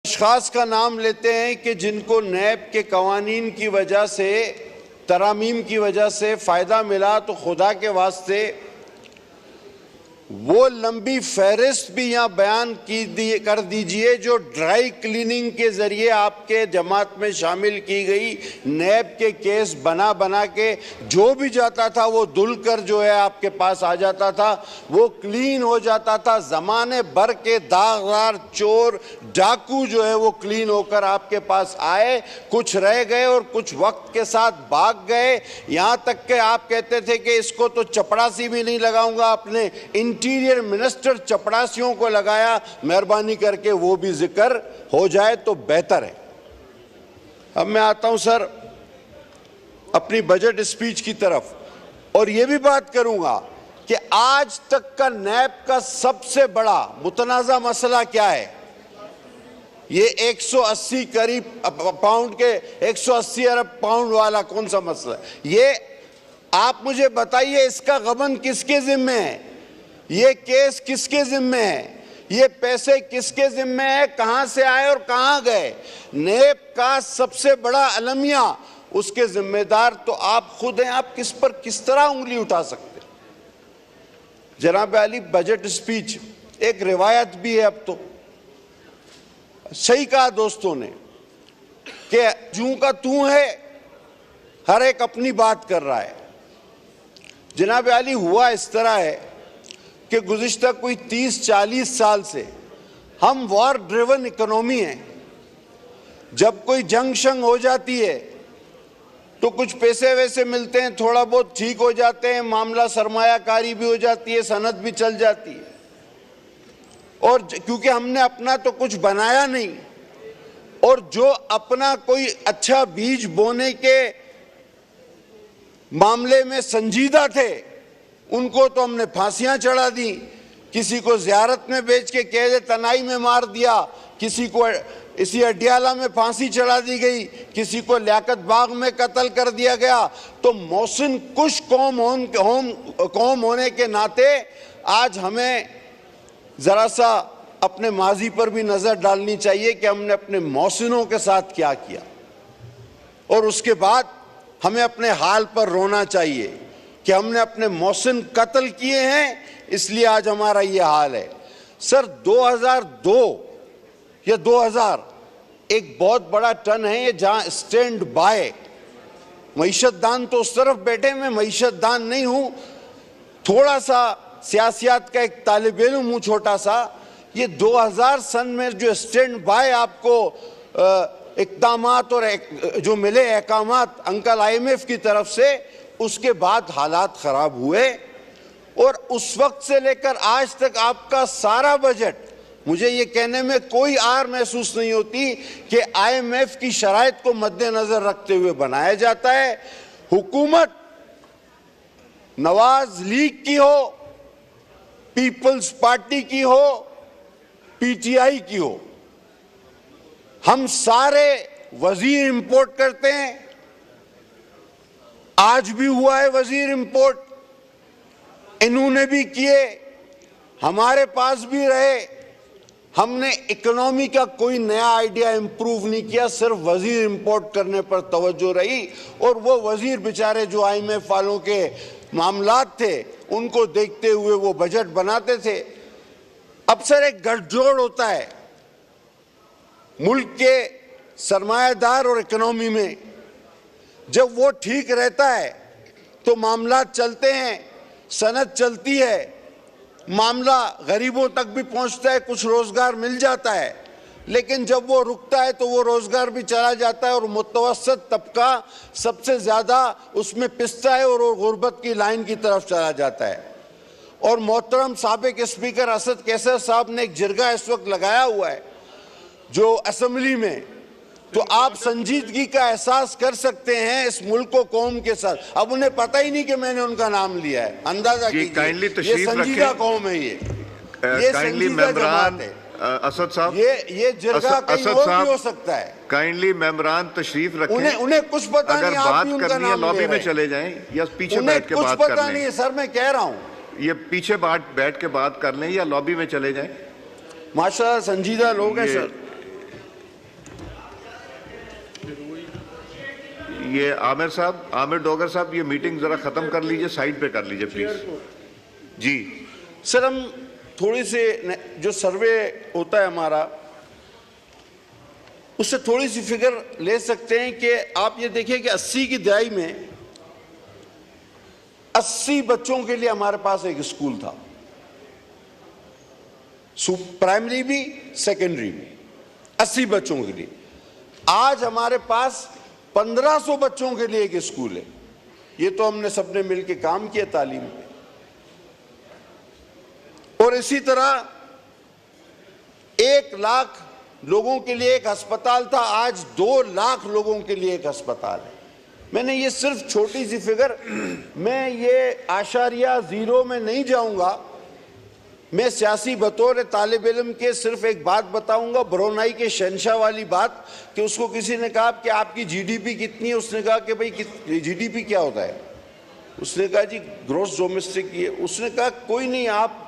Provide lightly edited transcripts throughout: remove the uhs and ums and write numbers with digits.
अशखास का नाम लेते हैं कि जिनको नैब के कवानीन की वजह से, तरामीम की वजह से फ़ायदा मिला, तो खुदा के वास्ते वो लंबी फहरिस्त भी यहाँ बयान कर दीजिए जो ड्राई क्लीनिंग के ज़रिए आपके जमात में शामिल की गई। नैब के केस बना बना के जो भी जाता था वो धुल कर जो है आपके पास आ जाता था, वो क्लीन हो जाता था। ज़माने भर के दागदार चोर डाकू जो है वो क्लीन होकर आपके पास आए, कुछ रह गए और कुछ वक्त के साथ भाग गए। यहाँ तक कि आप कहते थे कि इसको तो चपड़ासी भी नहीं लगाऊंगा, आपने इंटीरियर मिनिस्टर चपड़ासियों को लगाया। मेहरबानी करके वो भी जिक्र हो जाए तो बेहतर है। अब मैं आता हूं सर अपनी बजट स्पीच की तरफ, और ये भी बात करूंगा कि आज तक का नैब का सबसे बड़ा मुतनाज़ा मसला क्या है। ये 180 करीब पाउंड के 180 अरब पाउंड वाला कौन सा मसला है? ये आप मुझे बताइए, इसका गबन किसके जिम्मे है? ये केस किसके जिम्मे है? ये पैसे किसके जिम्मे है? कहां से आए और कहां गए? नैब का सबसे बड़ा अलमिया, उसके जिम्मेदार तो आप खुद हैं। आप किस पर किस तरह उंगली उठा सकते? जनाब अली, बजट स्पीच एक रिवायत भी है। अब तो सही कहा दोस्तों ने कि जूं का तू है, हर एक अपनी बात कर रहा है। जनाब अली, हुआ इस तरह है कि गुज़िश्ता कोई 30-40 साल से हम वॉर ड्रिवन इकोनॉमी हैं। जब कोई जंग शंग हो जाती है तो कुछ पैसे वैसे मिलते हैं, थोड़ा बहुत ठीक हो जाते हैं, मामला सरमायाकारी भी हो जाती है, सनद भी चल जाती है। और क्योंकि हमने अपना तो कुछ बनाया नहीं, और जो अपना कोई अच्छा बीज बोने के मामले में संजीदा थे उनको तो हमने फांसियां चढ़ा दी, किसी को ज़ियारत में बेच के कैद तनाई में मार दिया, किसी को इसी अडियाला में फांसी चढ़ा दी गई, किसी को लियाकत बाग में कत्ल कर दिया गया। तो मोहसिन कुश कौम होने के नाते आज हमें ज़रा सा अपने माजी पर भी नज़र डालनी चाहिए कि हमने अपने मोहसिनों के साथ क्या किया, और उसके बाद हमें अपने हाल पर रोना चाहिए कि हमने अपने मोहसिन कत्ल किए हैं, इसलिए आज हमारा ये हाल है। सर 2002 या 2000 एक बहुत बड़ा टर्न है ये, जहां स्टैंड बाय मईशतदान तो उस तरफ बैठे, मैं मईशतदान नहीं हूं, थोड़ा सा सियासियात का एक तालिब इल्म हूं, छोटा सा। ये 2000 सन में जो स्टैंड बाय आपको इक़दामात और जो मिले अहकामात अंकल IMF की तरफ से, उसके बाद हालात ख़राब हुए, और उस वक्त से लेकर आज तक आपका सारा बजट, मुझे ये कहने में कोई आर महसूस नहीं होती कि IMF की शराइत को मद्देनज़र रखते हुए बनाया जाता है। हुकूमत नवाज लीग की हो, पीपल्स पार्टी की हो, PTI की हो, हम सारे वजीर इंपोर्ट करते हैं। आज भी हुआ है वजीर इंपोर्ट, इन्होंने भी किए, हमारे पास भी रहे। हमने इकोनॉमी का कोई नया आइडिया इंप्रूव नहीं किया, सिर्फ वजीर इंपोर्ट करने पर तवज्जो रही। और वो वजीर बेचारे जो IMF वालों के मामलात थे उनको देखते हुए वो बजट बनाते थे। अब सर एक गठजोड़ होता है मुल्क के सरमायादार और इकोनॉमी में, जब वो ठीक रहता है तो मामलात चलते हैं, सनद चलती है, मामला गरीबों तक भी पहुंचता है, कुछ रोजगार मिल जाता है। लेकिन जब वो रुकता है तो वो रोजगार भी चला जाता है, और मुतवस्सत तबका सबसे ज़्यादा उसमें पिसता है और वो गुर्बत की लाइन की तरफ चला जाता है। और मोहतरम साबिक स्पीकर असद कैसर साहब ने एक जिरगा इस वक्त लगाया हुआ है जो असेंबली में, तो आप संजीदगी का एहसास कर सकते हैं इस मुल्क को कौम के साथ। अब उन्हें पता ही नहीं कि मैंने उनका नाम लिया है, अंदाजा कीजिए। ये संजीदा कौम है, ये संजीदा जमात है। असद साहब, ये जिरगा कहीं और भी हो सकता है। काइंडली मेंबरान तशरीफ रखें। उन्हें कुछ पता नहीं, आप भी उनका नाम लॉबी में चले जाएं या पीछे बैठ के बात कर लें। कुछ पता नहीं है सर, मैं कह रहा हूँ ये पीछे बैठ के बात कर लें या लॉबी में चले जाएं। माशाल्लाह संजीदा लोग हैं सर। ये आमिर डोगर साहब, ये मीटिंग जरा खत्म कर लीजिए, साइड पे कर लीजिए प्लीज जी। सर, हम थोड़ी से जो सर्वे होता है हमारा, उससे थोड़ी सी फिगर ले सकते हैं कि आप ये देखिए कि 80 की दहाई में 80 बच्चों के लिए हमारे पास एक स्कूल था, प्राइमरी भी सेकेंडरी भी, 80 बच्चों के लिए। आज हमारे पास 1500 बच्चों के लिए एक स्कूल है। ये तो हमने सबने मिलकर काम किया तालीम पे। और इसी तरह 1 लाख लोगों के लिए एक अस्पताल था, आज 2 लाख लोगों के लिए एक अस्पताल है। मैंने ये सिर्फ छोटी सी फिगर, मैं ये आशारिया जीरो में नहीं जाऊंगा, मैं सियासी बतौर तालिब इल्म के सिर्फ एक बात बताऊंगा, ब्रुनेई के शहंशाह वाली बात, कि उसको किसी ने कहा कि आपकी जीडीपी कितनी है, उसने कहा कि भाई जीडीपी क्या होता है, उसने कहा जी ग्रॉस डोमेस्टिक ये। उसने कहा कोई नहीं, आप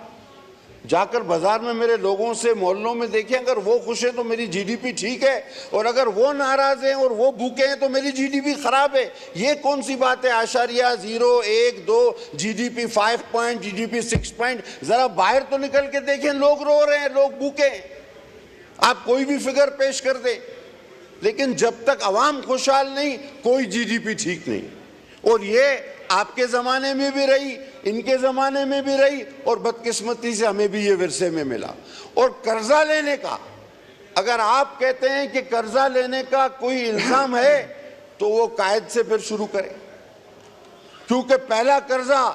जाकर बाजार में मेरे लोगों से मोहल्लों में देखें, अगर वो खुश है तो मेरी जीडीपी ठीक है, और अगर वो नाराज हैं और वो भूखे हैं तो मेरी जीडीपी खराब है। ये कौन सी बात है? आशारिया 0, 1, 2, जीडीपी 5 पॉइंट, जीडीपी 6 पॉइंट। जरा बाहर तो निकल के देखें, लोग रो रहे हैं, लोग भूखे हैं। आप कोई भी फिगर पेश कर दे, लेकिन जब तक अवाम खुशहाल नहीं, कोई जीडीपी ठीक नहीं। और ये आपके जमाने में भी रही, इनके जमाने में भी रही, और बदकिस्मती से हमें भी ये विरसे में मिला। और कर्जा लेने का, अगर आप कहते हैं कि कर्जा लेने का कोई इल्जाम है, तो वो कायद से फिर शुरू करें, क्योंकि पहला कर्जा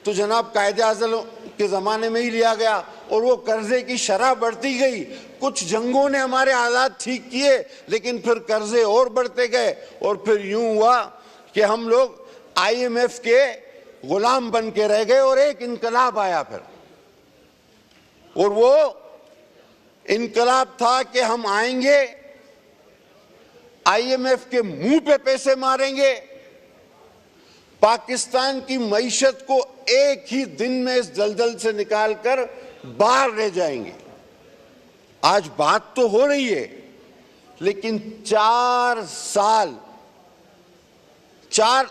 तो जनाब कायदे आज़म के जमाने में ही लिया गया, और वो कर्जे की शरह बढ़ती गई। कुछ जंगों ने हमारे हालात ठीक किए, लेकिन फिर कर्जे और बढ़ते गए, और फिर यूं हुआ कि हम लोग IMF के गुलाम बन के रह गए, और एक इनकलाब आया फिर। और वो इनकलाब था कि हम आएंगे, IMF के मुंह पे पैसे मारेंगे, पाकिस्तान की मईशत को एक ही दिन में इस दलदल से निकालकर बाहर ले जाएंगे। आज बात तो हो रही है, लेकिन 4 साल,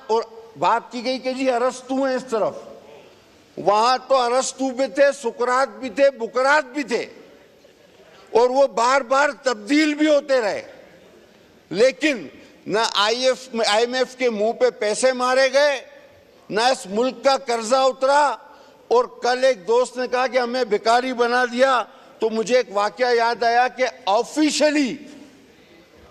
और बात की गई कि जी अरस्तू हैं इस तरफ, वहां तो अरस्तू भी थे, सुकरात भी थे, बुकरात भी थे, और वो बार बार तब्दील भी होते रहे, लेकिन ना IMF के मुंह पे पैसे मारे गए, ना इस मुल्क का कर्जा उतरा। और कल एक दोस्त ने कहा कि हमें भिखारी बना दिया, तो मुझे एक वाकया याद आया कि ऑफिशियली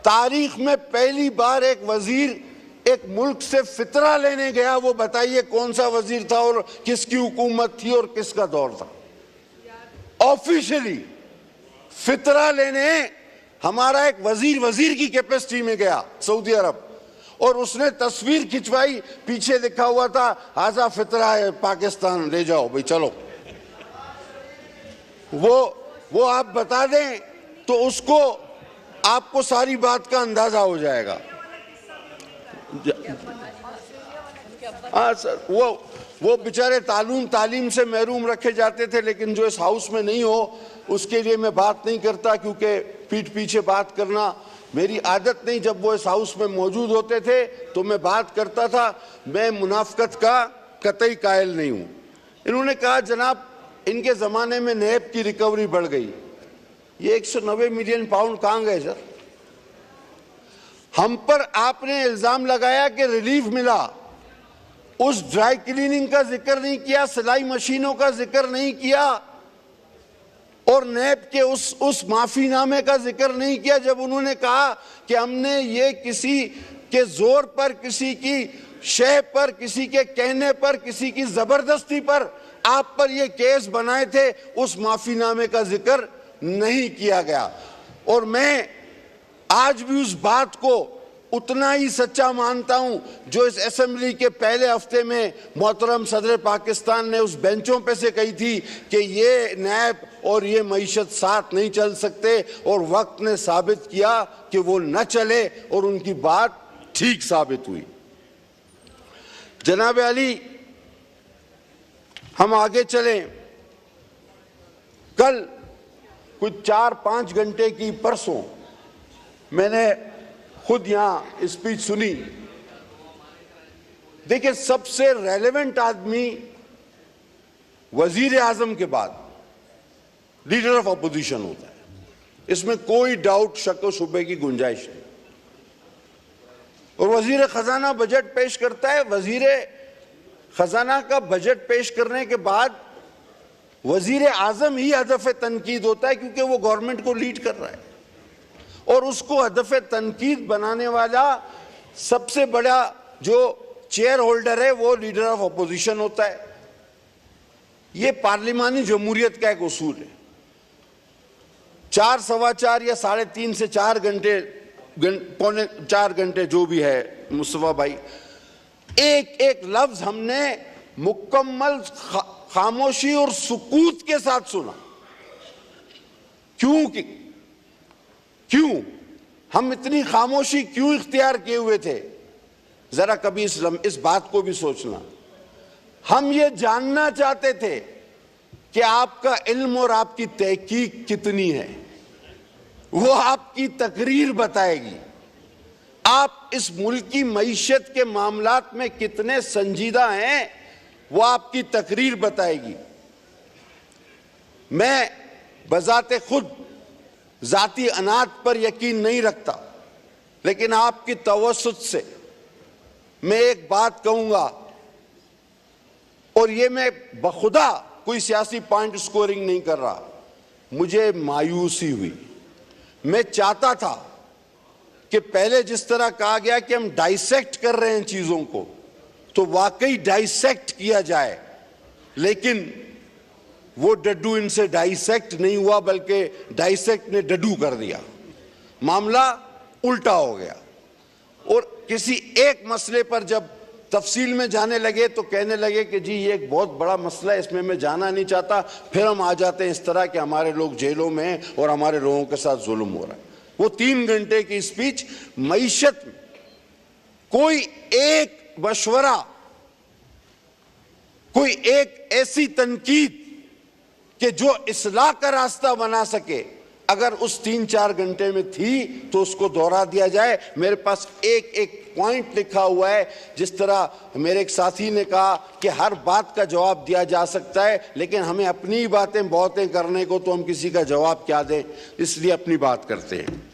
तारीख में पहली बार एक वजीर एक मुल्क से फितरा लेने गया। वो बताइए कौन सा वजीर था और किसकी हुकूमत थी और किसका दौर था? ऑफिशियली फितरा लेने हमारा एक वजीर की कैपेसिटी में गया सऊदी अरब, और उसने तस्वीर खिंचवाई, पीछे लिखा हुआ था हाजा फितरा है पाकिस्तान, ले जाओ भाई चलो। वो आप बता दें तो उसको, आपको सारी बात का अंदाजा हो जाएगा। हाँ सर, वो बेचारे तालीम से महरूम रखे जाते थे, लेकिन जो इस हाउस में नहीं हो उसके लिए मैं बात नहीं करता, क्योंकि पीठ पीछे बात करना मेरी आदत नहीं। जब वो इस हाउस में मौजूद होते थे तो मैं बात करता था। मैं मुनाफकत का कतई कायल नहीं हूँ। इन्होंने कहा जनाब इनके ज़माने में नैब की रिकवरी बढ़ गई। ये 190 मिलियन पाउंड कहाँ गए सर? हम पर आपने इल्ज़ाम लगाया कि रिलीफ मिला, उस ड्राई क्लीनिंग का जिक्र नहीं किया, सिलाई मशीनों का जिक्र नहीं किया, और नैब के उस माफीनामे का जिक्र नहीं किया जब उन्होंने कहा कि हमने ये किसी के जोर पर, किसी की शह पर, किसी के कहने पर, किसी की जबरदस्ती पर आप पर ये केस बनाए थे। उस माफीनामे का जिक्र नहीं किया गया। और मैं आज भी उस बात को उतना ही सच्चा मानता हूं जो इस असेंबली के पहले हफ्ते में मोहतरम सदर पाकिस्तान ने उस बेंचों पे से कही थी कि ये नैब और ये मईशत साथ नहीं चल सकते, और वक्त ने साबित किया कि वो न चले, और उनकी बात ठीक साबित हुई। जनाब अली, हम आगे चलें। कल कुछ 4-5 घंटे की, परसों मैंने खुद यहां स्पीच सुनी। देखिए, सबसे रेलेवेंट आदमी वजीर आजम के बाद लीडर ऑफ अपोजिशन होता है, इसमें कोई डाउट, शक व शुबे की गुंजाइश नहीं। और वजीर खजाना बजट पेश करता है। वजीर खजाना का बजट पेश करने के बाद वजीर आजम ही हदफ तनकीद होता है, क्योंकि वो गवर्नमेंट को लीड कर रहा है और उसको हदफ तनकीद बनाने वाला सबसे बड़ा जो चेयर होल्डर है वो लीडर ऑफ अपोजिशन होता है। ये पार्लिमानी जमहूरियत का एक उसूल है। 4, सवा 4 या 3.5 से 4 घंटे, पौने 4 घंटे जो भी है मुस्तफा भाई, एक एक लफ्ज हमने मुकम्मल खामोशी और सुकूत के साथ सुना। क्यों हम इतनी खामोशी क्यों इख्तियार किए हुए थे? जरा कभी इस बात को भी सोचना। हम ये जानना चाहते थे कि आपका इल्म और आपकी तहकीक कितनी है, वो आपकी तकरीर बताएगी। आप इस मुल्क की मईशत के मामलात में कितने संजीदा हैं, वो आपकी तकरीर बताएगी। मैं बजाते खुद जाती अनात पर यकीन नहीं रखता, लेकिन आपकी तवस्सुत से मैं एक बात कहूंगा, और ये मैं बखुदा कोई सियासी पॉइंट स्कोरिंग नहीं कर रहा। मुझे मायूसी हुई। मैं चाहता था कि पहले जिस तरह कहा गया कि हम डाइसेक्ट कर रहे हैं चीजों को, तो वाकई डाइसेक्ट किया जाए, लेकिन वो डड्डू इनसे डाइसेक्ट नहीं हुआ, बल्कि डाइसेक्ट ने डड्डू कर दिया। मामला उल्टा हो गया। और किसी एक मसले पर जब तफसील में जाने लगे तो कहने लगे कि जी ये एक बहुत बड़ा मसला है, इसमें मैं जाना नहीं चाहता। फिर हम आ जाते हैं इस तरह कि हमारे लोग जेलों में हैं और हमारे लोगों के साथ जुल्म हो रहा है। वो 3 घंटे की स्पीच मईशत में कोई एक मशवरा, कोई एक ऐसी तनकीद कि जो इस्लाह का रास्ता बना सके, अगर उस 3-4 घंटे में थी तो उसको दोहरा दिया जाए। मेरे पास एक एक पॉइंट लिखा हुआ है। जिस तरह मेरे एक साथी ने कहा कि हर बात का जवाब दिया जा सकता है, लेकिन हमें अपनी बातें करने को, तो हम किसी का जवाब क्या दें, इसलिए अपनी बात करते हैं।